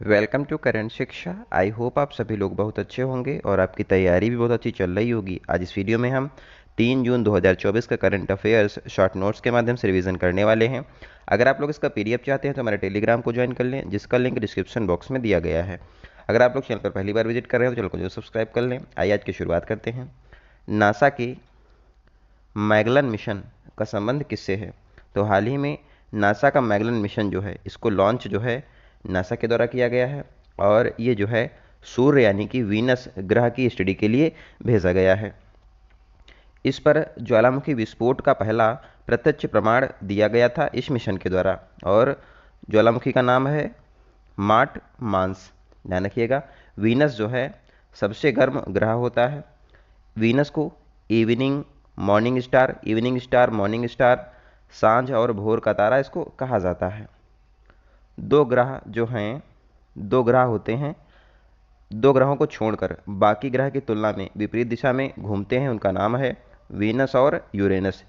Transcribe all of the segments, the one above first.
Welcome to current शिक्षा। I hope आप सभी लोग बहुत अच्छे होंगे और आपकी तैयारी भी बहुत अच्छी चल रही होगी। आज इस वीडियो में हम 3 जून 2024 का करंट अफेयर्स शॉर्ट नोट्स के माध्यम से रिवीजन करने वाले हैं। अगर आप लोग इसका पीडीएफ चाहते हैं तो हमारे टेलीग्राम को ज्वाइन कर लें, जिसका लिंक डिस्क्रिप्शन बॉक्स में दिया गया है। अगर आप लोग चैनल पर पहली बार विजिट कर रहे हैं तो चैनल को जरूर सब्सक्राइब कर लें। आइए आज की शुरुआत करते हैं। नासा के मैगलन मिशन का संबंध किससे है? तो हाल ही में नासा का मैगलन मिशन जो है, इसको लॉन्च जो है नासा के द्वारा किया गया है और ये जो है सूर्य यानी कि वीनस ग्रह की स्टडी के लिए भेजा गया है। इस पर ज्वालामुखी विस्फोट का पहला प्रत्यक्ष प्रमाण दिया गया था इस मिशन के द्वारा और ज्वालामुखी का नाम है मार्ट मांस। ध्यान रखिएगा, वीनस जो है सबसे गर्म ग्रह होता है। वीनस को इवनिंग स्टार, मॉर्निंग स्टार, सांझ और भोर का तारा इसको कहा जाता है। दो ग्रह होते हैं, दो ग्रहों को छोड़कर बाकी ग्रह की तुलना में विपरीत दिशा में घूमते हैं। उनका नाम है वीनस और यूरेनस।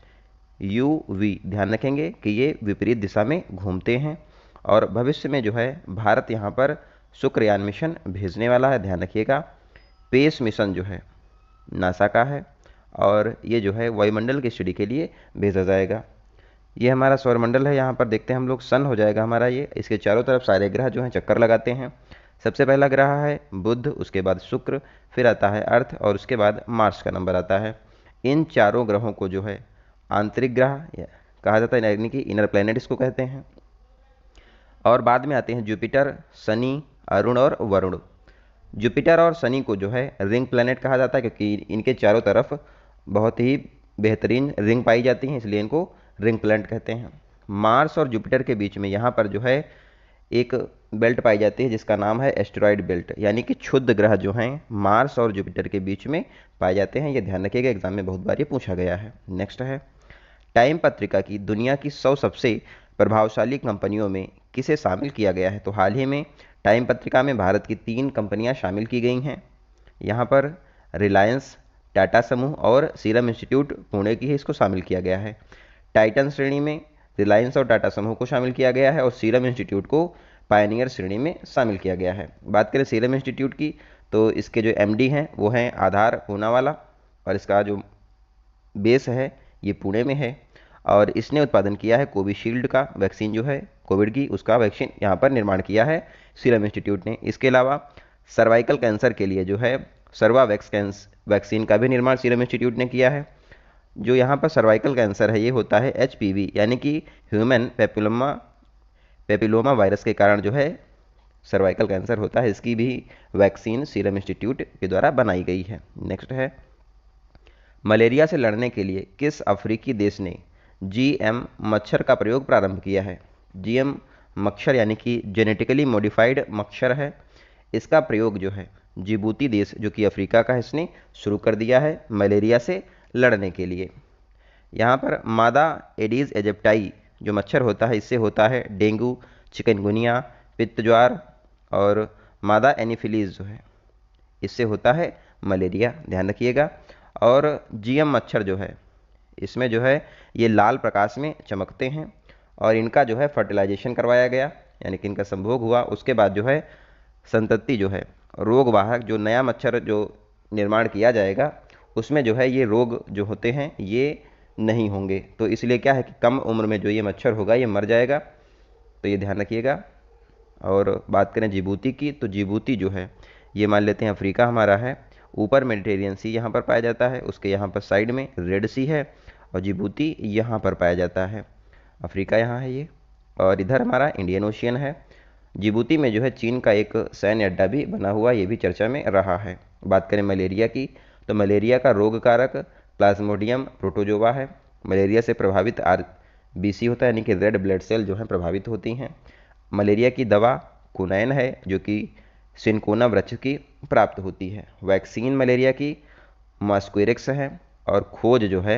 वी ध्यान रखेंगे कि ये विपरीत दिशा में घूमते हैं और भविष्य में जो है भारत यहाँ पर शुक्रयान मिशन भेजने वाला है। ध्यान रखिएगा, पेस मिशन जो है नासा का है और ये जो है वायुमंडल की स्टडी के लिए भेजा जाएगा। ये हमारा सौरमंडल है। यहाँ पर देखते हैं हम लोग, सन हो जाएगा हमारा ये। इसके चारों तरफ सारे ग्रह जो हैं चक्कर लगाते हैं। सबसे पहला ग्रह है बुध, उसके बाद शुक्र, फिर आता है अर्थ और उसके बाद मार्स का नंबर आता है। इन चारों ग्रहों को जो है आंतरिक ग्रह कहा जाता है, यानी कि इनर प्लैनेट इसको कहते हैं। और बाद में आते हैं जुपिटर, शनि, अरुण और वरुण। जुपिटर और शनि को जो है रिंग प्लैनेट कहा जाता है, क्योंकि इनके चारों तरफ बहुत ही बेहतरीन रिंग पाई जाती हैं, इसलिए इनको रिंग प्लैनेट कहते हैं। मार्स और जुपिटर के बीच में यहाँ पर जो है एक बेल्ट पाई जाती है जिसका नाम है एस्टेरॉयड बेल्ट, यानी कि क्षुद्र ग्रह जो हैं मार्स और जुपिटर के बीच में पाए जाते हैं। ये ध्यान रखिएगा, एग्जाम में बहुत बार ये पूछा गया है। नेक्स्ट है, टाइम पत्रिका की दुनिया की 100 सबसे प्रभावशाली कंपनियों में किसे शामिल किया गया है? तो हाल ही में टाइम पत्रिका में भारत की 3 कंपनियां शामिल की गई हैं। यहाँ पर रिलायंस, टाटा समूह और सीरम इंस्टीट्यूट पुणे की है, इसको शामिल किया गया है। टाइटन श्रेणी में रिलायंस और टाटा समूह को शामिल किया गया है और सीरम इंस्टीट्यूट को पायनियर श्रेणी में शामिल किया गया है। बात करें सीरम इंस्टीट्यूट की तो इसके जो एमडी हैं वो हैं आधार पूनावाला और इसका जो बेस है ये पुणे में है और इसने उत्पादन किया है कोविशील्ड का वैक्सीन जो है कोविड की, उसका वैक्सीन यहाँ पर निर्माण किया है सीरम इंस्टीट्यूट ने। इसके अलावा सर्वाइकल कैंसर के लिए जो है सर्वावैक्स वैक्सीन का भी निर्माण सीरम इंस्टीट्यूट ने किया है। जो यहाँ पर सर्वाइकल कैंसर है ये होता है एचपीवी यानी कि ह्यूमन पेपिलोमा वायरस के कारण जो है सर्वाइकल कैंसर होता है। इसकी भी वैक्सीन सीरम इंस्टीट्यूट के द्वारा बनाई गई है। नेक्स्ट है, मलेरिया से लड़ने के लिए किस अफ्रीकी देश ने जीएम मच्छर का प्रयोग प्रारंभ किया है? जीएम मच्छर यानी कि जेनेटिकली मॉडिफाइड मच्छर है। इसका प्रयोग जो है जिबूती देश जो कि अफ्रीका का है, इसने शुरू कर दिया है मलेरिया से लड़ने के लिए। यहाँ पर मादा एडीज एजिप्टाई जो मच्छर होता है, इससे होता है डेंगू, चिकनगुनिया, पित्त ज्वार और मादा एनीफिलीज जो है इससे होता है मलेरिया। ध्यान रखिएगा। और जीएम मच्छर जो है इसमें जो है ये लाल प्रकाश में चमकते हैं और इनका जो है फर्टिलाइजेशन करवाया गया, यानी कि इनका संभोग हुआ। उसके बाद जो है संतति जो है रोगवाहक जो नया मच्छर जो निर्माण किया जाएगा उसमें जो है ये रोग जो होते हैं ये नहीं होंगे। तो इसलिए क्या है कि कम उम्र में जो ये मच्छर होगा ये मर जाएगा, तो ये ध्यान रखिएगा। और बात करें जिबूती की तो जिबूती जो है ये मान लेते हैं अफ्रीका हमारा है। ऊपर मेडिटेरियन सी यहाँ पर पाया जाता है, उसके यहाँ पर साइड में रेड सी है और जिबूती यहाँ पर पाया जाता है। अफ्रीका यहाँ है ये और इधर हमारा इंडियन ओशियन है। जिबूती में जो है चीन का एक सैन्य अड्डा भी बना हुआ, ये भी चर्चा में रहा है। बात करें मलेरिया की तो मलेरिया का रोग कारक प्लाज्मोडियम प्रोटोजोवा है। मलेरिया से प्रभावित आरबीसी होता है, यानी कि रेड ब्लड सेल जो है प्रभावित होती हैं। मलेरिया की दवा कुनैन है जो कि सिनकोना वृक्ष की प्राप्त होती है। वैक्सीन मलेरिया की मॉस्क्वेरेक्स है और खोज जो है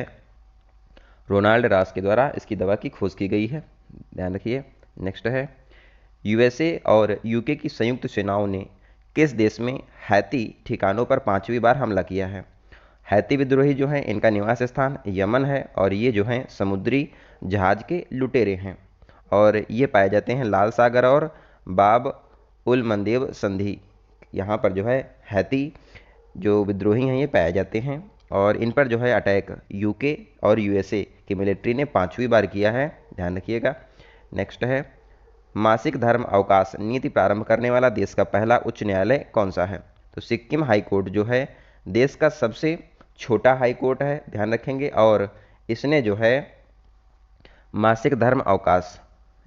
रोनाल्ड रास के द्वारा इसकी दवा की खोज की गई है। ध्यान रखिए। नेक्स्ट है, यूएसए और यूके की संयुक्त सेनाओं ने किस देश में हैती ठिकानों पर 5वीं बार हमला किया है? हैती विद्रोही जो हैं इनका निवास स्थान यमन है और ये जो हैं समुद्री जहाज के लुटेरे हैं और ये पाए जाते हैं लाल सागर और बाब उलमंदेव संधि, यहाँ पर जो है हैती जो विद्रोही हैं ये पाए जाते हैं, और इन पर जो है अटैक यूके और यूएसए की मिलिट्री ने 5वीं बार किया है, ध्यान रखिएगा। नेक्स्ट है मासिक धर्म अवकाश नीति प्रारंभ करने वाला देश का पहला उच्च न्यायालय कौन सा है? तो सिक्किम हाई कोर्ट जो है देश का सबसे छोटा हाई कोर्ट है, ध्यान रखेंगे, और इसने जो है मासिक धर्म अवकाश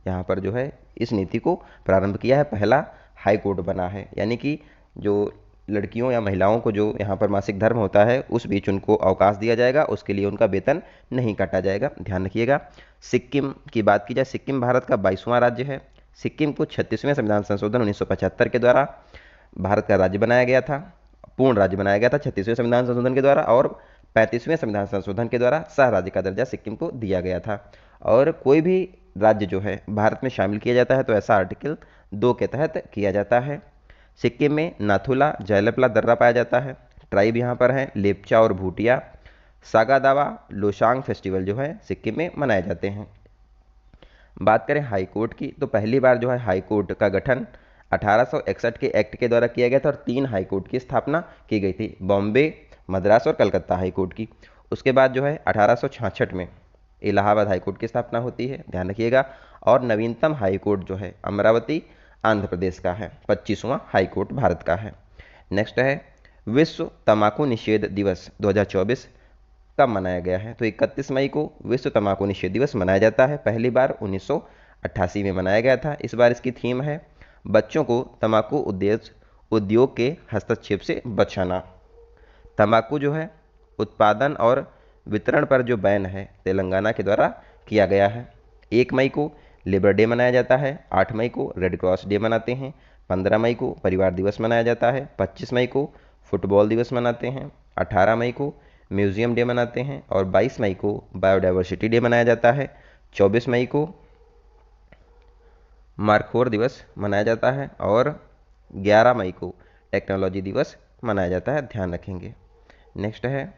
यहाँ पर जो है इस नीति को प्रारंभ किया है, पहला हाई कोर्ट बना है। यानी कि जो लड़कियों या महिलाओं को जो यहाँ पर मासिक धर्म होता है उस बीच उनको अवकाश दिया जाएगा, उसके लिए उनका वेतन नहीं काटा जाएगा, ध्यान रखिएगा। सिक्किम की बात की जाए, सिक्किम भारत का 22वां राज्य है। सिक्किम को 36वें संविधान संशोधन 1975 के द्वारा भारत का राज्य बनाया गया था, पूर्ण राज्य बनाया गया था 36वें संविधान संशोधन के द्वारा, और 35वें संविधान संशोधन के द्वारा सह राज्य का दर्जा सिक्किम को दिया गया था। और कोई भी राज्य जो है भारत में शामिल किया जाता है तो ऐसा आर्टिकल 2 के तहत किया जाता है। सिक्किम में नाथुला जयलपला दर्रा पाया जाता है। ट्राइब यहाँ पर है लेपचा और भूटिया। सागा दावा लोसांग फेस्टिवल जो है सिक्किम में मनाए जाते हैं। बात करें हाई कोर्ट की, तो पहली बार जो है हाई कोर्ट का गठन 1861 के एक्ट के द्वारा किया गया था, और 3 हाई कोर्ट की स्थापना की गई थी, बॉम्बे, मद्रास और कलकत्ता हाई कोर्ट की। उसके बाद जो है 1866 में इलाहाबाद हाई कोर्ट की स्थापना होती है, ध्यान रखिएगा। और नवीनतम हाई कोर्ट जो है अमरावती आंध्र प्रदेश का है, 25वां हाई कोर्ट भारत का है। नेक्स्ट है विश्व तंबाकू निषेध दिवस 2024 कब मनाया गया है? तो 31 मई को विश्व तंबाकू निषेध दिवस मनाया जाता है। पहली बार 1988 में मनाया गया था। इस बार इसकी थीम है बच्चों को तंबाकू उद्योग के हस्तक्षेप से बचाना। तंबाकू जो है उत्पादन और वितरण पर जो बैन है तेलंगाना के द्वारा किया गया है। 1 मई को लेबर डे मनाया जाता है, 8 मई को रेड क्रॉस डे मनाते हैं, 15 मई को परिवार दिवस मनाया जाता है, 25 मई को फुटबॉल दिवस मनाते हैं, 18 मई को म्यूजियम डे मनाते हैं, और 22 मई को बायोडाइवर्सिटी डे मनाया जाता है, 24 मई को मार्खोर दिवस मनाया जाता है, और 11 मई को टेक्नोलॉजी दिवस मनाया जाता है, ध्यान रखेंगे। नेक्स्ट है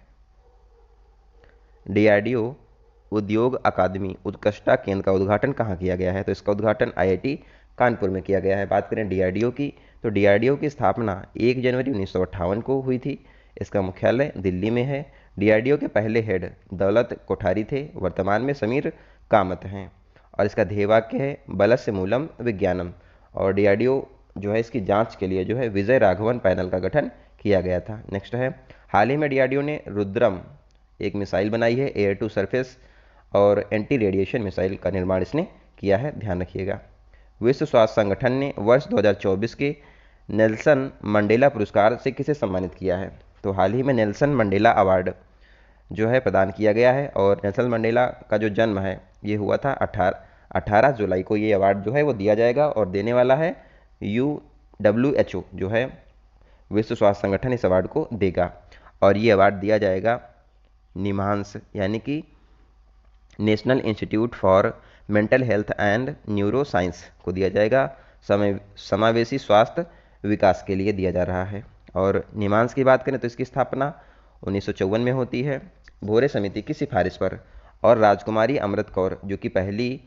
डीआरडीओ उद्योग अकादमी उत्कृष्टता केंद्र का उद्घाटन कहाँ किया गया है? तो इसका उद्घाटन आईआईटी कानपुर में किया गया है। बात करें डीआरडीओ की, तो डीआरडीओ की स्थापना 1 जनवरी 1958 को हुई थी। इसका मुख्यालय दिल्ली में है। डीआरडीओ के पहले हेड दौलत कोठारी थे, वर्तमान में समीर कामत हैं, और इसका ध्येय वाक्य है बलस्य मूलम विज्ञानम। और डीआरडीओ जो है इसकी जांच के लिए जो है विजय राघवन पैनल का गठन किया गया था। नेक्स्ट है हाल ही में डीआरडीओ ने रुद्रम एक मिसाइल बनाई है, एयर टू सरफेस और एंटी रेडिएशन मिसाइल का निर्माण इसने किया है, ध्यान रखिएगा। विश्व स्वास्थ्य संगठन ने वर्ष 2024 के नेल्सन मंडेला पुरस्कार से किसे सम्मानित किया है? तो हाल ही में नेल्सन मंडेला अवार्ड जो है प्रदान किया गया है, और नेल्सन मंडेला का जो जन्म है ये हुआ था 18 जुलाई को। ये अवार्ड जो है वो दिया जाएगा, और देने वाला है WHO जो है विश्व स्वास्थ्य संगठन इस अवार्ड को देगा। और ये अवार्ड दिया जाएगा निमांस यानी कि national institute for mental health and neuro science को दिया जाएगा। समावेशी स्वास्थ्य विकास के लिए दिया जा रहा है। और निमांस की बात करें तो इसकी स्थापना 1954 में होती है भोरे समिति की सिफारिश पर, और राजकुमारी अमृत कौर जो कि पहली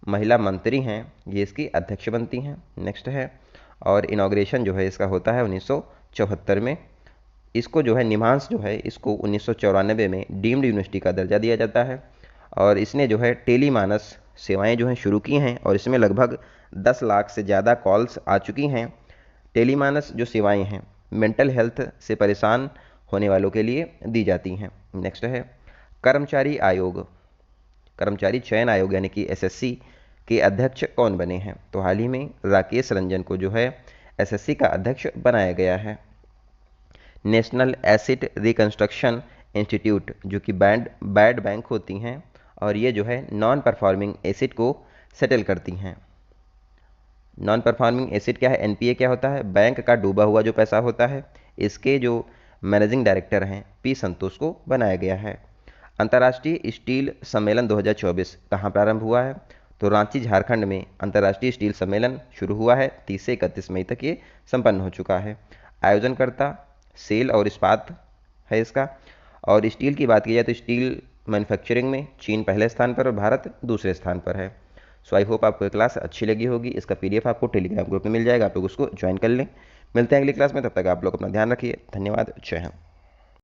महिला मंत्री हैं ये इसकी अध्यक्ष बनती हैं। नेक्स्ट है, और इनाग्रेशन जो है इसका होता है 1974 में। इसको जो है निमांस जो है इसको 1994 में डीम्ड यूनिवर्सिटी का दर्जा दिया जाता है, और इसने जो है टेलीमानस सेवाएं जो हैं शुरू की हैं, और इसमें लगभग 10 लाख से ज़्यादा कॉल्स आ चुकी हैं। टेलीमानस जो सेवाएं हैं मेंटल हेल्थ से परेशान होने वालों के लिए दी जाती हैं। नेक्स्ट है कर्मचारी आयोग, कर्मचारी चयन आयोग यानी कि एसएससी के अध्यक्ष कौन बने हैं? तो हाल ही में राकेश रंजन को जो है एसएससी का अध्यक्ष बनाया गया है। नेशनल एसिड रिकंस्ट्रक्शन इंस्टीट्यूट जो कि बैड बैंक होती हैं, और ये जो है नॉन परफॉर्मिंग एसिड को सेटल करती हैं। नॉन परफॉर्मिंग एसिड क्या है? एनपीए क्या होता है? बैंक का डूबा हुआ जो पैसा होता है। इसके जो मैनेजिंग डायरेक्टर हैं पी संतोष को बनाया गया है। अंतर्राष्ट्रीय स्टील सम्मेलन 2024 कहाँ प्रारंभ हुआ है? तो रांची झारखंड में अंतर्राष्ट्रीय स्टील सम्मेलन शुरू हुआ है। 30 से 31 मई तक ये संपन्न हो चुका है। आयोजनकर्ता सेल और इस्पात है इसका। और स्टील की बात की जाए तो स्टील मैन्युफैक्चरिंग में चीन पहले स्थान पर और भारत दूसरे स्थान पर है। सो आई होप आपको ये क्लास अच्छी लगी होगी। इसका PDF आपको टेलीग्राम ग्रुप में मिल जाएगा, आप लोग उसको ज्वाइन कर लें। मिलते हैं अगली क्लास में, तब तक आप लोग अपना ध्यान रखिए। धन्यवाद। जय हिंद।